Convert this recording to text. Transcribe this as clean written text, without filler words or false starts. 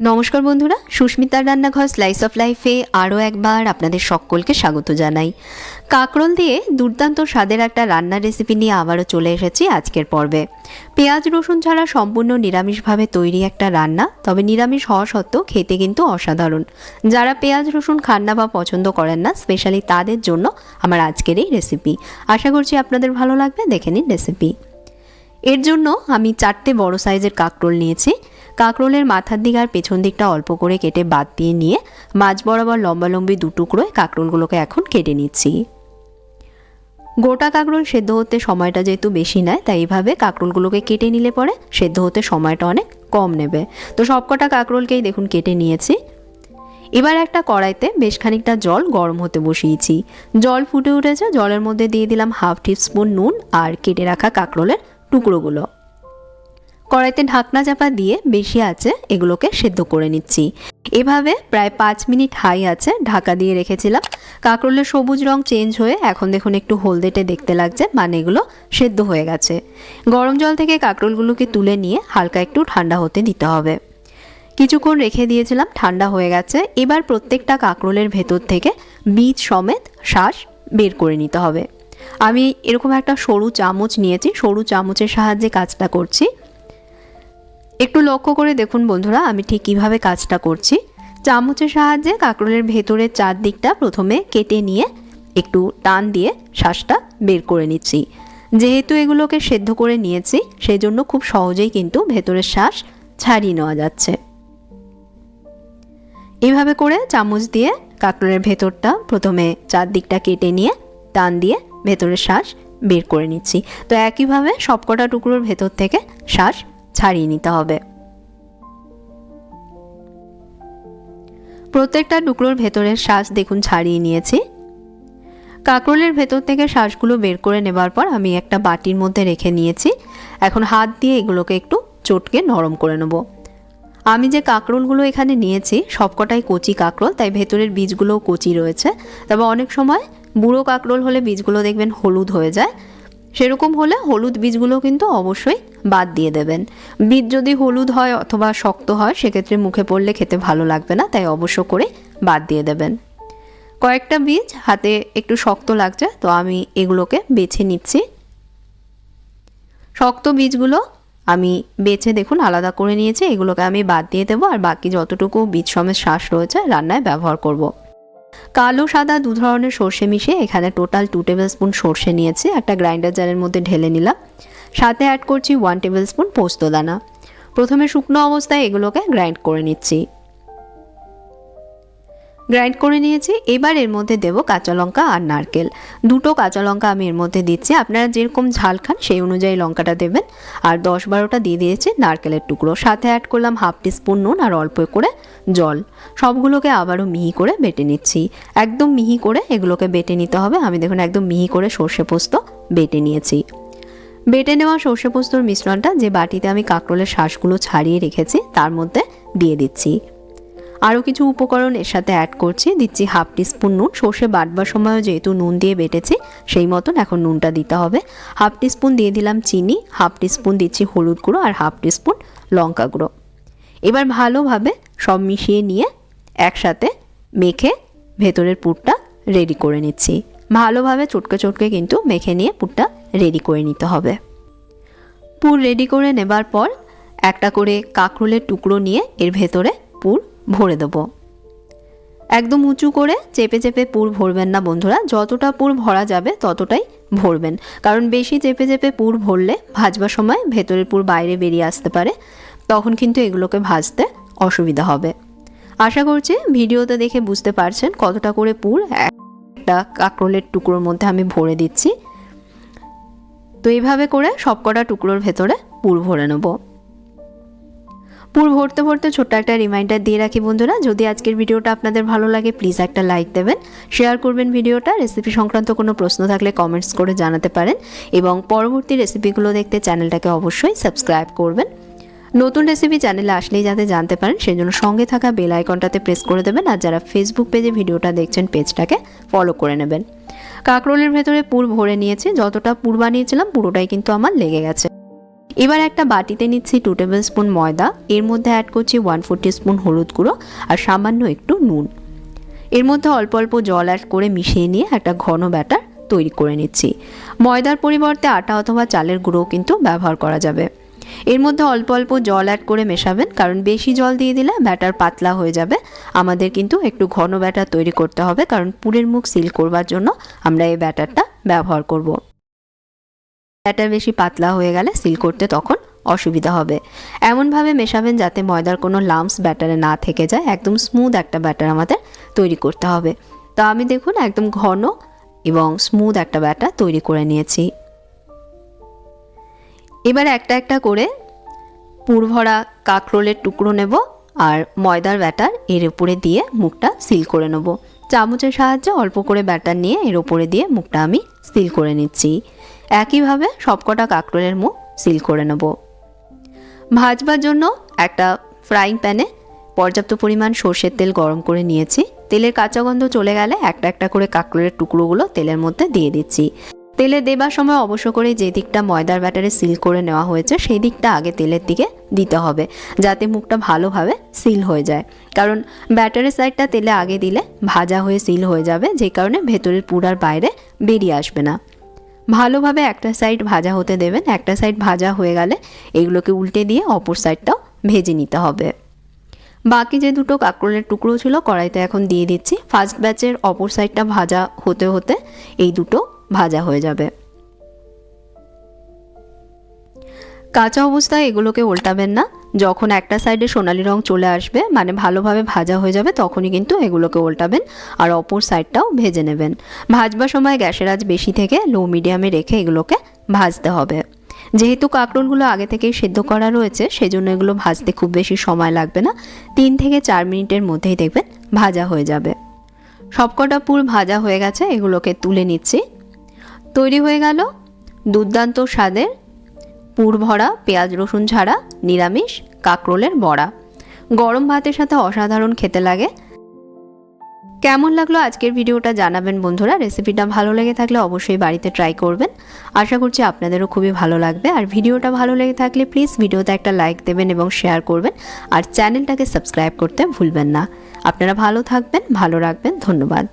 নমস্কার বন্ধুরা, সুস্মিতার রান্নাঘর স্লাইস অফ লাইফে আরও একবার আপনাদের সকলকে স্বাগত জানাই। কাকরোল দিয়ে দুর্দান্ত স্বাদের একটা রান্নার রেসিপি নিয়ে আবারও চলে এসেছি আজকের পর্বে। পেঁয়াজ রসুন ছাড়া সম্পূর্ণ নিরামিষভাবে তৈরি একটা রান্না, তবে নিরামিষ হওয়া সত্ত্বেও খেতে কিন্তু অসাধারণ। যারা পেঁয়াজ রসুন খান না বা পছন্দ করেন না, স্পেশালি তাদের জন্য আমার আজকের এই রেসিপি। আশা করছি আপনাদের ভালো লাগবে, দেখে নিন রেসিপি। এর জন্য আমি 4টে বড় সাইজের কাকরোল নিয়েছি। কাকরোলের মাথার দিক আর পেছন দিকটা অল্প করে কেটে বাদ দিয়ে নিয়ে মাঝ বরাবর লম্বালম্বি 2 টুকরোয় কাকরোলগুলোকে এখন কেটে নিচ্ছি। গোটা কাকরোল সেদ্ধ হতে সময়টা যেহেতু বেশি নেয়, তাই এইভাবে কাকরোলগুলোকে কেটে নিলে পরে সেদ্ধ হতে সময়টা অনেক কম নেবে। তো সবকটা কাকরোলকেই দেখুন কেটে নিয়েছি। এবার একটা কড়াইতে বেশ খানিকটা জল গরম হতে বসিয়েছি। জল ফুটে উঠেছে, জলের মধ্যে দিয়ে দিলাম 1/2 টিস্পুন নুন আর কেটে রাখা কাকরোলের টুকরোগুলো। কড়াইতে ঢাকনা চাপা দিয়ে বেশি আঁচে এগুলোকে সেদ্ধ করে নিচ্ছি। এভাবে প্রায় 5 মিনিট হাই আঁচে ঢাকা দিয়ে রেখেছিলাম। কাকরোলের সবুজ রং চেঞ্জ হয়ে এখন দেখুন একটু হলদেটে দেখতে লাগছে, মানে এগুলো সেদ্ধ হয়ে গেছে। গরম জল থেকে কাকরোলগুলোকে তুলে নিয়ে হালকা একটু ঠান্ডা হতে দিতে হবে। কিছুক্ষণ রেখে দিয়েছিলাম, ঠান্ডা হয়ে গেছে। এবার প্রত্যেকটা কাকরোলের ভেতর থেকে বীজ সমেত শাঁস বের করে নিতে হবে। আমি এরকম একটা সরু চামচ নিয়েছি, সরু চামচের সাহায্যে কাজটা করছি। একটু লক্ষ্য করে দেখুন বন্ধুরা, আমি ঠিক কীভাবে কাজটা করছি। চামচের সাহায্যে কাকরোলের ভেতরের চারদিকটা প্রথমে কেটে নিয়ে একটু টান দিয়ে শাঁসটা বের করে নিচ্ছি। যেহেতু এগুলোকে সেদ্ধ করে নিয়েছি, সেই জন্য খুব সহজেই কিন্তু ভেতরের শাঁস ছাড়িয়ে নেওয়া যাচ্ছে। এইভাবে করে চামচ দিয়ে কাকরোলের ভেতরটা প্রথমে চারদিকটা কেটে নিয়ে টান দিয়ে ভেতরের শাঁস বের করে নিচ্ছি। তো একইভাবে সবকটা টুকরোর ভেতর থেকে শাঁস ছাড়িয়ে নিতে হবে। প্রত্যেকটা টুকরোর ভেতরের শাঁস দেখুন ছাড়িয়ে নিয়েছি। কাকরোলের ভেতর থেকে শাঁসগুলো বের করে নেবার পর আমি একটা বাটির মধ্যে রেখে নিয়েছি। এখন হাত দিয়ে এগুলোকে একটু চটকে নরম করে নেব। আমি যে কাকরোলগুলো এখানে নিয়েছি সবকটাই কচি কাকরোল, তাই ভেতরের বীজগুলোও কচি রয়েছে। তবে অনেক সময় বুড়ো কাকরোল হলে বীজগুলো দেখবেন হলুদ হয়ে যায়, সেরকম হলে হলুদ বীজগুলো কিন্তু অবশ্যই বাদ দিয়ে দেবেন। বীজ যদি হলুদ হয় অথবা শক্ত হয়, সেক্ষেত্রে মুখে পড়লে খেতে ভালো লাগবে না, তাই অবশ্য করে বাদ দিয়ে দেবেন। কয়েকটা বীজ হাতে একটু শক্ত লাগছে, তো আমি এগুলোকে বেছে নিচ্ছি। শক্ত বীজগুলো আমি বেছে দেখুন আলাদা করে নিয়েছি, এগুলোকে আমি বাদ দিয়ে দেবো। আর বাকি যতটুকু বীজ সমেত শাঁস রয়েছে রান্নায় ব্যবহার করব। কালো সাদা 2 ধরনের সর্ষে মিশিয়ে এখানে টোটাল 2 টেবিল স্পুন সর্ষে নিয়েছি, একটা গ্রাইন্ডার জারের মধ্যে ঢেলে নিলাম। সাথে অ্যাড করছি 1 টেবিল স্পুন পোস্ত দানা। প্রথমে শুকনো অবস্থায় এগুলোকে গ্রাইন্ড করে নিচ্ছি। গ্রাইন্ড করে নিয়েছি। এবার এর মধ্যে দেব কাঁচা লঙ্কা আর নারকেল। 2টো কাঁচা লঙ্কা আমি এর মধ্যে দিচ্ছি, আপনারা যেরকম ঝাল খান সেই অনুযায়ী লঙ্কাটা দেবেন। আর 10-12টা দিয়ে দিয়েছি নারকেলের টুকরো। সাথে অ্যাড করলাম 1/2 টিস্পুন নুন আর অল্প করে জল। সবগুলোকে আবারও মিহি করে বেটে নিচ্ছি। একদম মিহি করে এগুলোকে বেটে নিতে হবে। আমি দেখুন একদম মিহি করে সর্ষে পোস্ত বেটে নিয়েছি। বেটে নেওয়া সর্ষে পোস্তর মিশ্রণটা যে বাটিতে আমি কাকরোলের শাঁসগুলো ছাড়িয়ে রেখেছি তার মধ্যে দিয়ে দিচ্ছি। আরও কিছু উপকরণ এর সাথে অ্যাড করছি। দিচ্ছি 1/2 টিস্পুন নুন। সর্ষে বাটবার সময়ও যেহেতু নুন দিয়ে বেটেছি, সেই মতন এখন নুনটা দিতে হবে। 1/2 টিস্পুন দিয়ে দিলাম চিনি, 1/2 টিস্পুন দিচ্ছি হলুদ গুঁড়ো আর 1/2 টিস্পুন লঙ্কা গুঁড়ো। এবার ভালোভাবে সব মিশিয়ে নিয়ে একসাথে মেখে ভেতরের পুরটা রেডি করে নিচ্ছি। ভালোভাবে চটকে চটকে কিন্তু মেখে নিয়ে পুরটা রেডি করে নিতে হবে। পুর রেডি করে নেবার পর একটা করে কাকরোলের টুকরো নিয়ে এর ভেতরে পুর ভরে দেবো। একদম উঁচু করে চেপে চেপে পুর ভরবেন না বন্ধুরা, যতটা পুর ভরা যাবে ততটাই ভরবেন। কারণ বেশি চেপে চেপে পুর ভরলে ভাজবার সময় ভেতরের পুর বাইরে বেরিয়ে আসতে পারে, তখন কিন্তু এগুলোকে ভাজতে অসুবিধা হবে। আশা করছি ভিডিওতে দেখে বুঝতে পারছেন কতটা করে পুর একটা কাকরোলের টুকরোর মধ্যে আমি ভরে দিচ্ছি। তো এইভাবে করে সবকটা টুকরোর ভেতরে পুর ভরে নেব। পুর ভরতে ভরতে ছোট্ট একটা রিমাইন্ডার দিয়ে রাখি বন্ধুরা, যদি আজকের ভিডিওটা আপনাদের ভালো লাগে প্লিজ একটা লাইক দেবেন, শেয়ার করবেন ভিডিওটা। রেসিপি সংক্রান্ত কোনো প্রশ্ন থাকলে কমেন্টস করে জানাতে পারেন এবং পরবর্তী রেসিপিগুলো দেখতে চ্যানেলটাকে অবশ্যই সাবস্ক্রাইব করবেন। নতুন রেসিপি চ্যানেলে আসলেই যাতে জানতে পারেন সেজন্য সঙ্গে থাকা বেল আইকনটাতে প্রেস করে দেবেন। আর যারা ফেসবুক পেজে ভিডিওটা দেখছেন পেজটাকে ফলো করে নেবেন। কাকরোলের ভেতরে পুর ভরে নিয়েছি, যতটা পুর বানিয়েছিলাম পুরোটাই কিন্তু আমার লেগে গেছে। এবার একটা বাটিতে নিচ্ছি 2 টেবিল স্পুন ময়দা, এর মধ্যে অ্যাড করছি 1/4 টিস্পুন হলুদ গুঁড়ো আর সামান্য একটু নুন। এর মধ্যে অল্প অল্প জল অ্যাড করে মিশিয়ে নিয়ে একটা ঘন ব্যাটার তৈরি করে নিচ্ছি। ময়দার পরিবর্তে আটা অথবা চালের গুঁড়োও কিন্তু ব্যবহার করা যাবে। এর মধ্যে অল্প অল্প জল অ্যাড করে মেশাবেন, কারণ বেশি জল দিয়ে দিলে ব্যাটার পাতলা হয়ে যাবে। আমাদের কিন্তু একটু ঘন ব্যাটার তৈরি করতে হবে, কারণ পুরের মুখ সিল করবার জন্য আমরা এই ব্যাটারটা ব্যবহার করব। ব্যাটার বেশি পাতলা হয়ে গেলে সিল করতে তখন অসুবিধা হবে। এমনভাবে মেশাবেন যাতে ময়দার কোনো লাম্পস ব্যাটারে না থেকে যায়। একদম স্মুথ একটা ব্যাটার আমাদের তৈরি করতে হবে। তো আমি দেখুন একদম ঘন এবং স্মুথ একটা ব্যাটার তৈরি করে নিয়েছি। এবার একটা একটা করে পুর ভরা কাঁকরোলের টুকরো নেব আর ময়দার ব্যাটার এর উপরে দিয়ে মুখটা সিল করে নেব। চামচের সাহায্যে অল্প করে ব্যাটার নিয়ে এর উপরে দিয়ে মুখটা আমি সিল করে নিচ্ছি। একইভাবে সবকটা কাঁকরোলের মুখ সিল করে নেব। ভাজবার জন্য একটা ফ্রাইং প্যানে পর্যাপ্ত পরিমাণ সর্ষের তেল গরম করে নিয়েছি। তেলের কাঁচা গন্ধ চলে গেলে একটা একটা করে কাঁকরোলের টুকরোগুলো তেলের মধ্যে দিয়ে দিচ্ছি। তেলে দেবার সময় অবশ্য করে যে দিকটা ময়দার ব্যাটারে সিল করে নেওয়া হয়েছে সেই দিকটা আগে তেলের দিকে দিতে হবে, যাতে মুখটা ভালোভাবে সিল হয়ে যায়। কারণ ব্যাটারের সাইডটা তেলে আগে দিলে ভাজা হয়ে সিল হয়ে যাবে, যে কারণে ভেতরের পুর আর বাইরে বেরিয়ে আসবে না। ভালোভাবে একটা সাইড ভাজা হতে দেবেন। একটা সাইড ভাজা হয়ে গেলে এগুলোকে উল্টে দিয়ে অপর সাইডটাও ভেজে নিতে হবে। বাকি যে দুটো কাঁকরোলের টুকরো ছিল কড়াইতে এখন দিয়ে দিচ্ছি। ফার্স্ট ব্যাচের অপর সাইডটা ভাজা হতে হতে এই দুটো ভাজা হয়ে যাবে। কাঁচা অবস্থায় এগুলোকে উল্টাবেন না। যখন একটা সাইডে সোনালি রং চলে আসবে, মানে ভালোভাবে ভাজা হয়ে যাবে, তখনই কিন্তু এগুলোকে উল্টাবেন আর অপর সাইডটাও ভেজে নেবেন। ভাজবার সময় গ্যাসের আঁচ বেশি থেকে লো মিডিয়ামে রেখে এগুলোকে ভাজতে হবে। যেহেতু কাঁকরোলগুলো আগে থেকেই সেদ্ধ করা রয়েছে, সেজন্য এগুলো ভাজতে খুব বেশি সময় লাগবে না। 3 থেকে 4 মিনিটের মধ্যেই দেখবেন ভাজা হয়ে যাবে। সবকটা পুর ভাজা হয়ে গেছে, এগুলোকে তুলে নিচ্ছি। তৈরি হয়ে গেল দুর্দান্ত স্বাদের পুর ভরা পেঁয়াজ রসুন ছাড়া নিরামিষ কাঁকরোলের বড়া। গরম ভাতের সাথে অসাধারণ খেতে লাগে। কেমন লাগলো আজকের ভিডিওটা জানাবেন বন্ধুরা। রেসিপিটা ভালো লেগে থাকলে অবশ্যই বাড়িতে ট্রাই করবেন। আশা করছি আপনাদেরও খুবই ভালো লাগবে। আর ভিডিওটা ভালো লেগে থাকলে প্লিজ ভিডিওতে একটা লাইক দেবেন এবং শেয়ার করবেন। আর চ্যানেলটাকে সাবস্ক্রাইব করতে ভুলবেন না। আপনারা ভালো থাকবেন, ভালো রাখবেন। ধন্যবাদ।